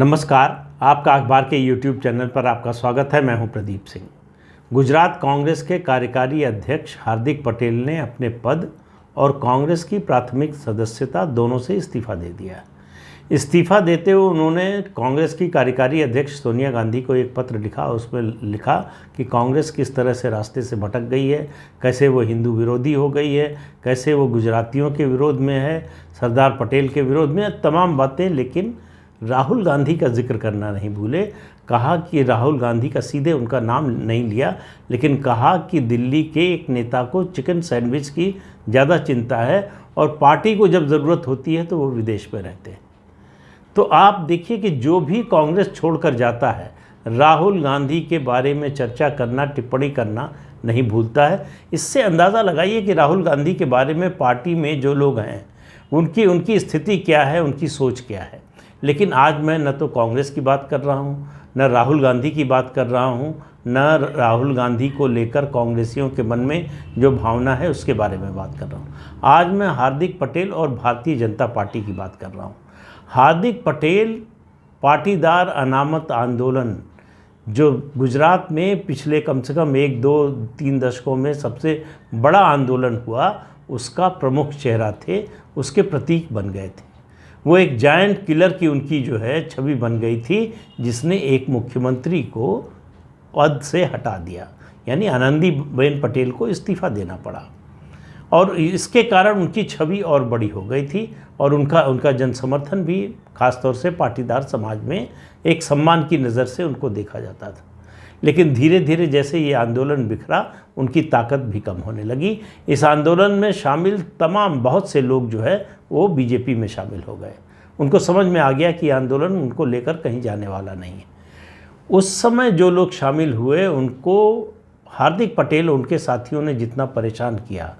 नमस्कार, आपका अखबार के YouTube चैनल पर आपका स्वागत है। मैं हूं प्रदीप सिंह। गुजरात कांग्रेस के कार्यकारी अध्यक्ष हार्दिक पटेल ने अपने पद और कांग्रेस की प्राथमिक सदस्यता दोनों से इस्तीफा दे दिया। इस्तीफा देते हुए उन्होंने कांग्रेस की कार्यकारी अध्यक्ष सोनिया गांधी को एक पत्र लिखा। उसमें लिखा कि कांग्रेस किस तरह से रास्ते से भटक गई है, कैसे वो हिंदू विरोधी हो गई है, कैसे वो गुजरातियों के विरोध में है, सरदार पटेल के विरोध में, तमाम बातें। लेकिन राहुल गांधी का जिक्र करना नहीं भूले। कहा कि राहुल गांधी का सीधे उनका नाम नहीं लिया, लेकिन कहा कि दिल्ली के एक नेता को चिकन सैंडविच की ज़्यादा चिंता है और पार्टी को जब ज़रूरत होती है तो वो विदेश में रहते हैं। तो आप देखिए कि जो भी कांग्रेस छोड़कर जाता है, राहुल गांधी के बारे में चर्चा करना, टिप्पणी करना नहीं भूलता है। इससे अंदाज़ा लगाइए कि राहुल गांधी के बारे में पार्टी में जो लोग हैं उनकी स्थिति क्या है, उनकी सोच क्या है। लेकिन आज मैं न तो कांग्रेस की बात कर रहा हूँ, न राहुल गांधी की बात कर रहा हूँ, न राहुल गांधी को लेकर कांग्रेसियों के मन में जो भावना है उसके बारे में बात कर रहा हूँ। आज मैं हार्दिक पटेल और भारतीय जनता पार्टी की बात कर रहा हूँ। हार्दिक पटेल पाटीदार अनामत आंदोलन, जो गुजरात में पिछले कम से कम 1-2-3 दशकों में सबसे बड़ा आंदोलन हुआ, उसका प्रमुख चेहरा थे, उसके प्रतीक बन गए थे। वो एक जायंट किलर की उनकी जो है छवि बन गई थी, जिसने एक मुख्यमंत्री को पद से हटा दिया, यानी आनंदीबेन पटेल को इस्तीफा देना पड़ा। और इसके कारण उनकी छवि और बड़ी हो गई थी और उनका जनसमर्थन भी खासतौर से पाटीदार समाज में एक सम्मान की नज़र से उनको देखा जाता था। लेकिन धीरे धीरे जैसे ये आंदोलन बिखरा, उनकी ताकत भी कम होने लगी। इस आंदोलन में शामिल तमाम बहुत से लोग जो है वो बीजेपी में शामिल हो गए। उनको समझ में आ गया कि आंदोलन उनको लेकर कहीं जाने वाला नहीं है। उस समय जो लोग शामिल हुए, उनको हार्दिक पटेल और उनके साथियों ने जितना परेशान किया,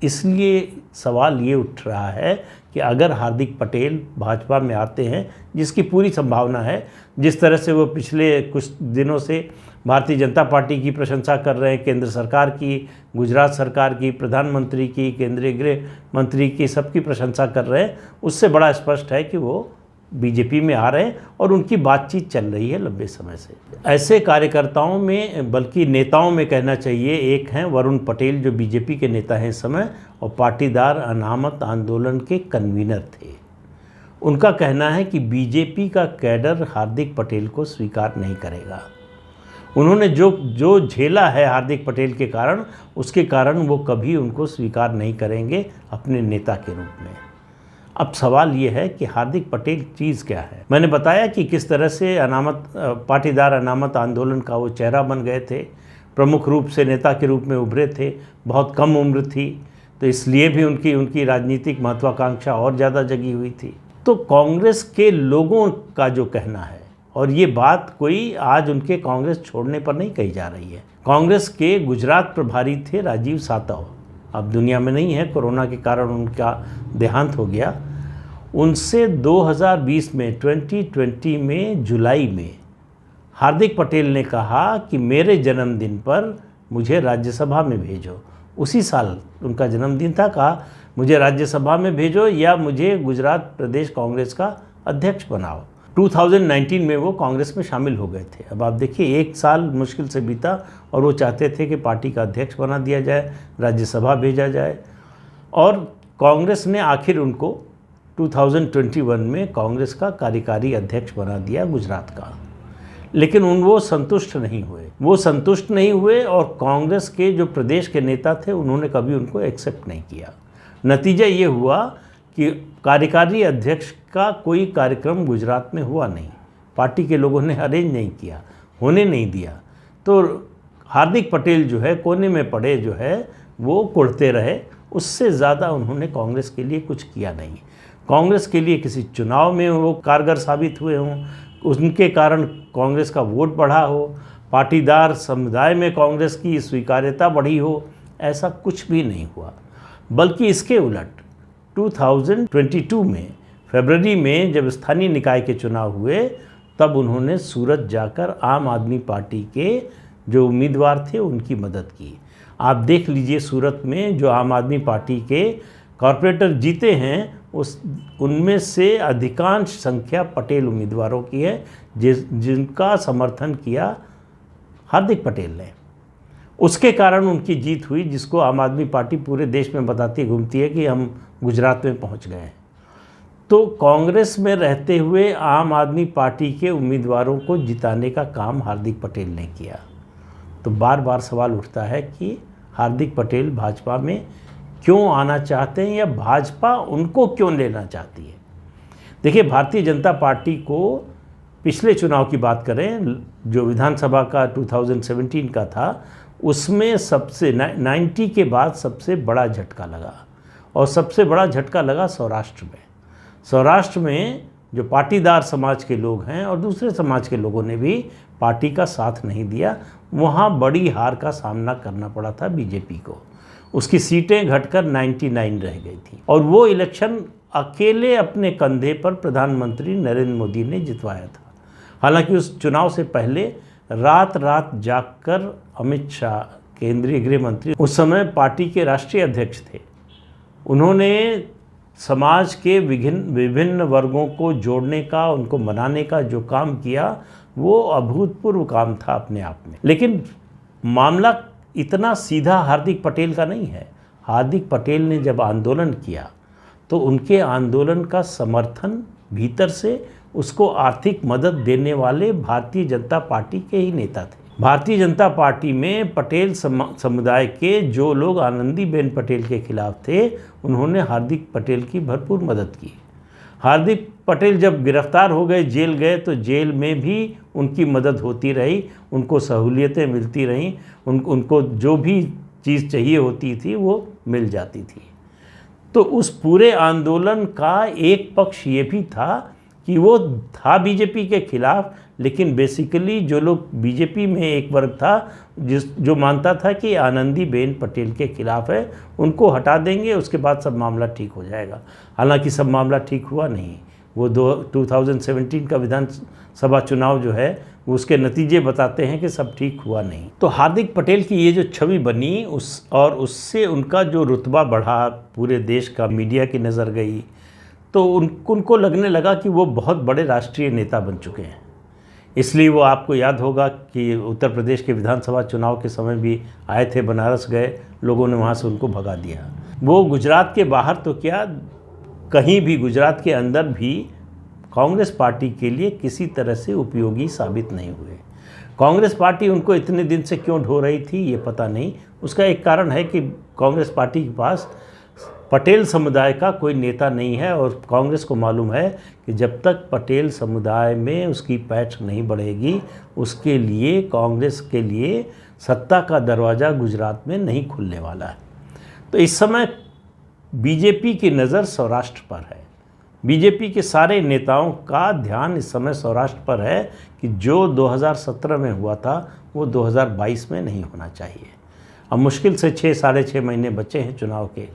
इसलिए सवाल ये उठ रहा है कि अगर हार्दिक पटेल भाजपा में आते हैं, जिसकी पूरी संभावना है, जिस तरह से वो पिछले कुछ दिनों से भारतीय जनता पार्टी की प्रशंसा कर रहे हैं, केंद्र सरकार की, गुजरात सरकार की, प्रधानमंत्री की, केंद्रीय गृह मंत्री की, सबकी प्रशंसा कर रहे हैं, उससे बड़ा स्पष्ट है कि वो बीजेपी में आ रहे हैं और उनकी बातचीत चल रही है लंबे समय से। ऐसे कार्यकर्ताओं में, बल्कि नेताओं में कहना चाहिए, एक हैं वरुण पटेल, जो बीजेपी के नेता हैं इस समय और पाटीदार अनामत आंदोलन के कन्वीनर थे। उनका कहना है कि बीजेपी का कैडर हार्दिक पटेल को स्वीकार नहीं करेगा। उन्होंने जो झेला है हार्दिक पटेल के कारण, उसके कारण वो कभी उनको स्वीकार नहीं करेंगे अपने नेता के रूप में। अब सवाल ये है कि हार्दिक पटेल चीज़ क्या है। मैंने बताया कि किस तरह से पाटीदार अनामत आंदोलन का वो चेहरा बन गए थे, प्रमुख रूप से नेता के रूप में उभरे थे। बहुत कम उम्र थी, तो इसलिए भी उनकी राजनीतिक महत्वाकांक्षा और ज़्यादा जगी हुई थी। तो कांग्रेस के लोगों का जो कहना है, और ये बात कोई आज उनके कांग्रेस छोड़ने पर नहीं कही जा रही है। कांग्रेस के गुजरात प्रभारी थे राजीव सातव, अब दुनिया में नहीं है, कोरोना के कारण उनका देहांत हो गया। उनसे 2020 में 2020 में जुलाई में हार्दिक पटेल ने कहा कि मेरे जन्मदिन पर मुझे राज्यसभा में भेजो। उसी साल उनका जन्मदिन था। कहा मुझे राज्यसभा में भेजो या मुझे गुजरात प्रदेश कांग्रेस का अध्यक्ष बनाओ। 2019 में वो कांग्रेस में शामिल हो गए थे। अब आप देखिए, 1 साल मुश्किल से बीता और वो चाहते थे कि पार्टी का अध्यक्ष बना दिया जाए, राज्यसभा भेजा जाए। और कांग्रेस ने आखिर उनको 2021 में कांग्रेस का कार्यकारी अध्यक्ष बना दिया गुजरात का। लेकिन वो संतुष्ट नहीं हुए और कांग्रेस के जो प्रदेश के नेता थे, उन्होंने कभी उनको एक्सेप्ट नहीं किया। नतीजा ये हुआ कि कार्यकारी अध्यक्ष का कोई कार्यक्रम गुजरात में हुआ नहीं, पार्टी के लोगों ने अरेंज नहीं किया, होने नहीं दिया। तो हार्दिक पटेल जो है कोने में पड़े जो है वो कुढ़ते रहे। उससे ज़्यादा उन्होंने कांग्रेस के लिए कुछ किया नहीं। कांग्रेस के लिए किसी चुनाव में वो कारगर साबित हुए हों, उनके कारण कांग्रेस का वोट बढ़ा हो, पाटीदार समुदाय में कांग्रेस की स्वीकार्यता बढ़ी हो, ऐसा कुछ भी नहीं हुआ। बल्कि इसके उलट 2022 में फरवरी में जब स्थानीय निकाय के चुनाव हुए, तब उन्होंने सूरत जाकर आम आदमी पार्टी के जो उम्मीदवार थे उनकी मदद की। आप देख लीजिए, सूरत में जो आम आदमी पार्टी के कॉरपोरेटर जीते हैं, उनमें से अधिकांश संख्या पटेल उम्मीदवारों की है जिनका समर्थन किया हार्दिक पटेल ने। उसके कारण उनकी जीत हुई, जिसको आम आदमी पार्टी पूरे देश में बताती घूमती है कि हम गुजरात में पहुंच गए हैं। तो कांग्रेस में रहते हुए आम आदमी पार्टी के उम्मीदवारों को जिताने का काम हार्दिक पटेल ने किया। तो बार बार सवाल उठता है कि हार्दिक पटेल भाजपा में क्यों आना चाहते हैं या भाजपा उनको क्यों लेना चाहती है। देखिए, भारतीय जनता पार्टी को पिछले चुनाव की बात करें, जो विधानसभा का 2017 का था, उसमें सबसे 90 के बाद सबसे बड़ा झटका लगा, और सबसे बड़ा झटका लगा सौराष्ट्र में। सौराष्ट्र में जो पाटीदार समाज के लोग हैं और दूसरे समाज के लोगों ने भी पार्टी का साथ नहीं दिया, वहाँ बड़ी हार का सामना करना पड़ा था बीजेपी को। उसकी सीटें घटकर 99 रह गई थी, और वो इलेक्शन अकेले अपने कंधे पर प्रधानमंत्री नरेंद्र मोदी ने जितवाया था। हालांकि उस चुनाव से पहले रात रात जागकर अमित शाह, केंद्रीय गृह मंत्री, उस समय पार्टी के राष्ट्रीय अध्यक्ष थे, उन्होंने समाज के विभिन्न वर्गों को जोड़ने का, उनको मनाने का जो काम किया, वो अभूतपूर्व काम था अपने आप में। लेकिन मामला इतना सीधा हार्दिक पटेल का नहीं है। हार्दिक पटेल ने जब आंदोलन किया तो उनके आंदोलन का समर्थन भीतर से उसको आर्थिक मदद देने वाले भारतीय जनता पार्टी के ही नेता थे। भारतीय जनता पार्टी में पटेल समुदाय के जो लोग आनंदीबेन पटेल के खिलाफ थे, उन्होंने हार्दिक पटेल की भरपूर मदद की। हार्दिक पटेल जब गिरफ्तार हो गए, जेल गए, तो जेल में भी उनकी मदद होती रही, उनको सहूलियतें मिलती रहीं, उनको जो भी चीज़ चाहिए होती थी वो मिल जाती थी। तो उस पूरे आंदोलन का एक पक्ष ये भी था कि वो था बीजेपी के खिलाफ, लेकिन बेसिकली जो लोग बीजेपी में एक वर्ग था जो मानता था कि आनंदीबेन पटेल के खिलाफ है, उनको हटा देंगे, उसके बाद सब मामला ठीक हो जाएगा। हालांकि सब मामला ठीक हुआ नहीं। वो 2017 का विधानसभा चुनाव जो है, उसके नतीजे बताते हैं कि सब ठीक हुआ नहीं। तो हार्दिक पटेल की ये जो छवि बनी, उससे उनका जो रुतबा बढ़ा, पूरे देश का मीडिया की नज़र गई, तो उनको लगने लगा कि वो बहुत बड़े राष्ट्रीय नेता बन चुके हैं। इसलिए वो, आपको याद होगा कि उत्तर प्रदेश के विधानसभा चुनाव के समय भी आए थे, बनारस गए, लोगों ने वहाँ से उनको भगा दिया। वो गुजरात के बाहर तो क्या, कहीं भी गुजरात के अंदर भी कांग्रेस पार्टी के लिए किसी तरह से उपयोगी साबित नहीं हुए। कांग्रेस पार्टी उनको इतने दिन से क्यों ढो रही थी, ये पता नहीं। उसका एक कारण है कि कांग्रेस पार्टी के पास पटेल समुदाय का कोई नेता नहीं है, और कांग्रेस को मालूम है कि जब तक पटेल समुदाय में उसकी पैठ नहीं बढ़ेगी, उसके लिए, कांग्रेस के लिए सत्ता का दरवाज़ा गुजरात में नहीं खुलने वाला है। तो इस समय बीजेपी की नज़र सौराष्ट्र पर है। बीजेपी के सारे नेताओं का ध्यान इस समय सौराष्ट्र पर है कि जो 2017 में हुआ था वो 2022 में नहीं होना चाहिए। अब मुश्किल से 6-6.5 महीने बचे हैं चुनाव के,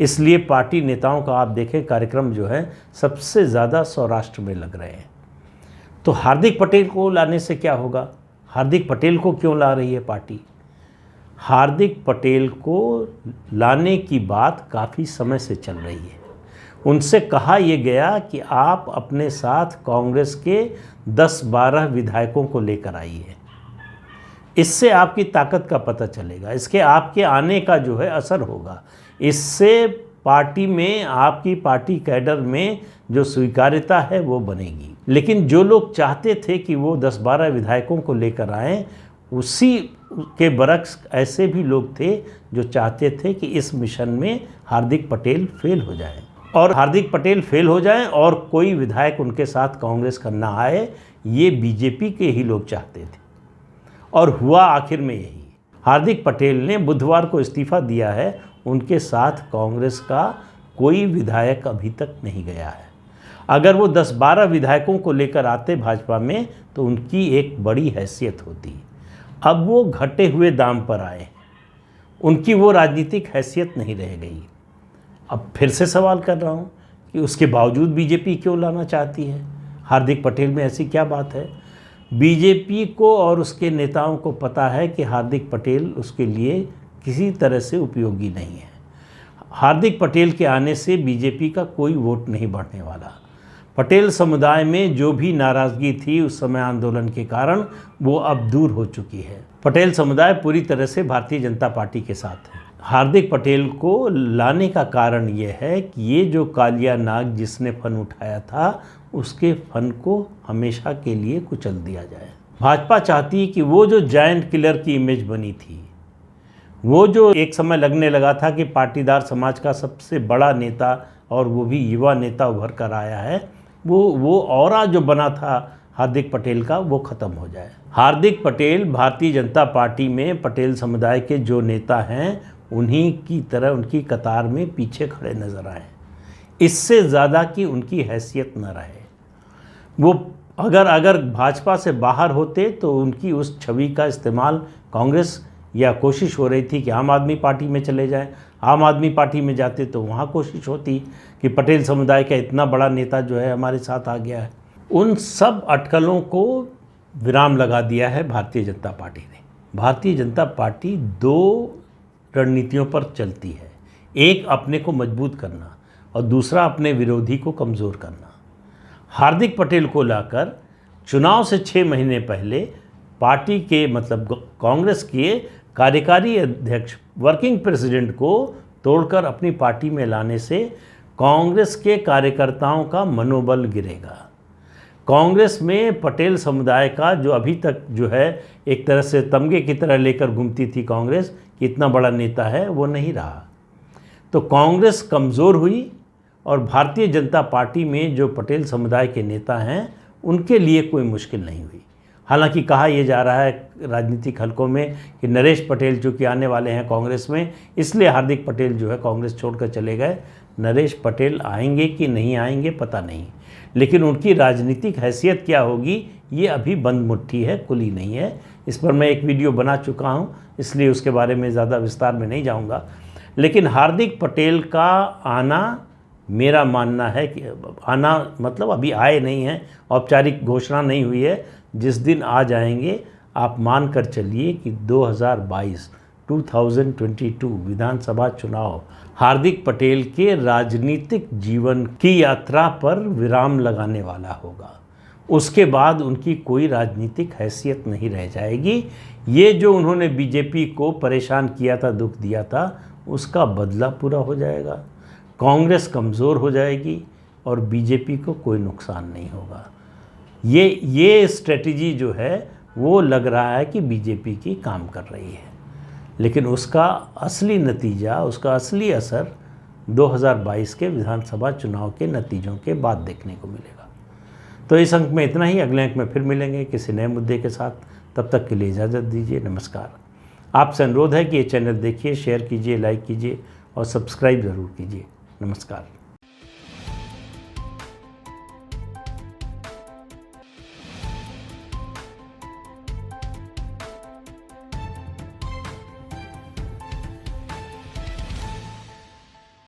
इसलिए पार्टी नेताओं का आप देखें कार्यक्रम जो है सबसे ज़्यादा सौराष्ट्र में लग रहे हैं। तो हार्दिक पटेल को लाने से क्या होगा? हार्दिक पटेल को क्यों ला रही है पार्टी? हार्दिक पटेल को लाने की बात काफ़ी समय से चल रही है। उनसे कहा यह गया कि आप अपने साथ कांग्रेस के 10-12 विधायकों को लेकर आइए, इससे आपकी ताकत का पता चलेगा, इसके आपके आने का जो है असर होगा, इससे पार्टी में, आपकी पार्टी कैडर में जो स्वीकार्यता है वो बनेगी। लेकिन जो लोग चाहते थे कि वो 10-12 विधायकों को लेकर आएँ, उसी के बरक्स ऐसे भी लोग थे जो चाहते थे कि इस मिशन में हार्दिक पटेल फेल हो जाए, और हार्दिक पटेल फेल हो जाएं और कोई विधायक उनके साथ कांग्रेस का ना आए, ये बीजेपी के ही लोग चाहते थे। और हुआ आखिर में यही। हार्दिक पटेल ने बुधवार को इस्तीफा दिया है, उनके साथ कांग्रेस का कोई विधायक अभी तक नहीं गया है। अगर वो 10-12 विधायकों को लेकर आते भाजपा में तो उनकी एक बड़ी हैसियत होती। अब वो घटे हुए दाम पर आए, उनकी वो राजनीतिक हैसियत नहीं रह गई। अब फिर से सवाल कर रहा हूँ कि उसके बावजूद बीजेपी क्यों लाना चाहती है? हार्दिक पटेल में ऐसी क्या बात है? बीजेपी को और उसके नेताओं को पता है कि हार्दिक पटेल उसके लिए किसी तरह से उपयोगी नहीं है। हार्दिक पटेल के आने से बीजेपी का कोई वोट नहीं बढ़ने वाला। पटेल समुदाय में जो भी नाराज़गी थी उस समय आंदोलन के कारण, वो अब दूर हो चुकी है। पटेल समुदाय पूरी तरह से भारतीय जनता पार्टी के साथ है। हार्दिक पटेल को लाने का कारण ये है कि ये जो कालिया नाग जिसने फन उठाया था, उसके फन को हमेशा के लिए कुचल दिया जाए। भाजपा चाहती है कि वो जो जायंट किलर की इमेज बनी थी, वो जो एक समय लगने लगा था कि पाटीदार समाज का सबसे बड़ा नेता और वो भी युवा नेता उभर कर आया है, वो ऑरा जो बना था हार्दिक पटेल का, वो ख़त्म हो जाए। हार्दिक पटेल भारतीय जनता पार्टी में पटेल समुदाय के जो नेता हैं, उन्हीं की तरह उनकी कतार में पीछे खड़े नज़र आए। इससे ज़्यादा कि उनकी हैसियत न रहे। वो अगर भाजपा से बाहर होते तो उनकी उस छवि का इस्तेमाल कांग्रेस, या कोशिश हो रही थी कि आम आदमी पार्टी में चले जाएं। आम आदमी पार्टी में जाते तो वहाँ कोशिश होती कि पटेल समुदाय का इतना बड़ा नेता जो है हमारे साथ आ गया है। उन सब अटकलों को विराम लगा दिया है भारतीय जनता पार्टी ने। भारतीय जनता पार्टी दो रणनीतियों पर चलती है, एक अपने को मजबूत करना और दूसरा अपने विरोधी को कमज़ोर करना। हार्दिक पटेल को लाकर चुनाव से 6 महीने पहले पार्टी के मतलब कांग्रेस के कार्यकारी अध्यक्ष, वर्किंग प्रेसिडेंट को तोड़कर अपनी पार्टी में लाने से कांग्रेस के कार्यकर्ताओं का मनोबल गिरेगा। कांग्रेस में पटेल समुदाय का जो अभी तक जो है एक तरह से तमगे की तरह लेकर घूमती थी कांग्रेस कि इतना बड़ा नेता है, वो नहीं रहा। तो कांग्रेस कमज़ोर हुई और भारतीय जनता पार्टी में जो पटेल समुदाय के नेता हैं, उनके लिए कोई मुश्किल नहीं हुई। हालांकि कहा यह जा रहा है राजनीतिक हलकों में कि नरेश पटेल जो कि आने वाले हैं कांग्रेस में, इसलिए हार्दिक पटेल जो है कांग्रेस छोड़कर चले गए। नरेश पटेल आएंगे कि नहीं आएंगे पता नहीं, लेकिन उनकी राजनीतिक हैसियत क्या होगी ये अभी बंद मुट्ठी है, खुली नहीं है। इस पर मैं एक वीडियो बना चुका हूँ, इसलिए उसके बारे में ज़्यादा विस्तार में नहीं जाऊँगा। लेकिन हार्दिक पटेल का आना, मेरा मानना है कि आना मतलब अभी आए नहीं हैं, औपचारिक घोषणा नहीं हुई है। जिस दिन आ जाएंगे आप मान कर चलिए कि 2022 विधानसभा चुनाव हार्दिक पटेल के राजनीतिक जीवन की यात्रा पर विराम लगाने वाला होगा। उसके बाद उनकी कोई राजनीतिक हैसियत नहीं रह जाएगी। ये जो उन्होंने बीजेपी को परेशान किया था, दुख दिया था, उसका बदला पूरा हो जाएगा। कांग्रेस कमज़ोर हो जाएगी और बीजेपी को कोई नुकसान नहीं होगा। ये स्ट्रेटजी जो है वो लग रहा है कि बीजेपी की काम कर रही है, लेकिन उसका असली नतीजा, उसका असली असर 2022 के विधानसभा चुनाव के नतीजों के बाद देखने को मिलेगा। तो इस अंक में इतना ही। अगले अंक में फिर मिलेंगे किसी नए मुद्दे के साथ। तब तक के लिए इजाज़त दीजिए। नमस्कार। आपसे अनुरोध है कि ये चैनल देखिए, शेयर कीजिए, लाइक कीजिए और सब्सक्राइब ज़रूर कीजिए। नमस्कार।